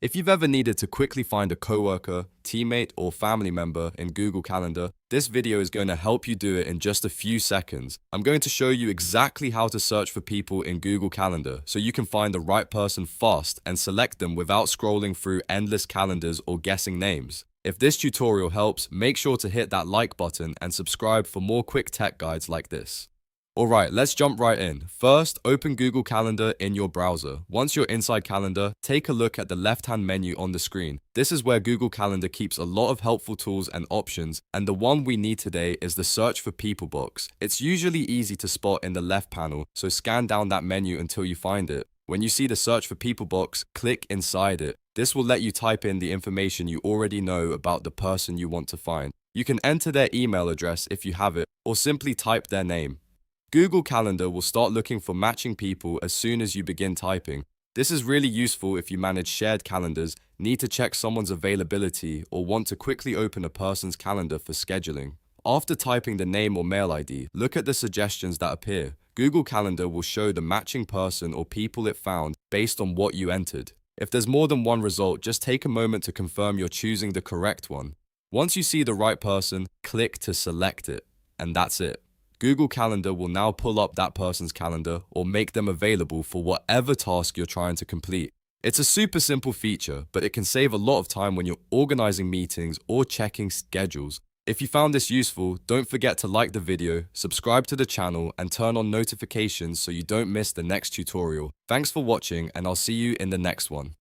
If you've ever needed to quickly find a coworker, teammate, or family member in Google Calendar, this video is going to help you do it in just a few seconds. I'm going to show you exactly how to search for people in Google Calendar so you can find the right person fast and select them without scrolling through endless calendars or guessing names. If this tutorial helps, make sure to hit that like button and subscribe for more quick tech guides like this. Alright, let's jump right in. First, open Google Calendar in your browser. Once you're inside Calendar, take a look at the left-hand menu on the screen. This is where Google Calendar keeps a lot of helpful tools and options, and the one we need today is the Search for People box. It's usually easy to spot in the left panel, so scan down that menu until you find it. When you see the Search for People box, click inside it. This will let you type in the information you already know about the person you want to find. You can enter their email address if you have it, or simply type their name. Google Calendar will start looking for matching people as soon as you begin typing. This is really useful if you manage shared calendars, need to check someone's availability, or want to quickly open a person's calendar for scheduling. After typing the name or mail ID, look at the suggestions that appear. Google Calendar will show the matching person or people it found based on what you entered. If there's more than one result, just take a moment to confirm you're choosing the correct one. Once you see the right person, click to select it, and that's it. Google Calendar will now pull up that person's calendar or make them available for whatever task you're trying to complete. It's a super simple feature, but it can save a lot of time when you're organizing meetings or checking schedules. If you found this useful, don't forget to like the video, subscribe to the channel, and turn on notifications so you don't miss the next tutorial. Thanks for watching, and I'll see you in the next one.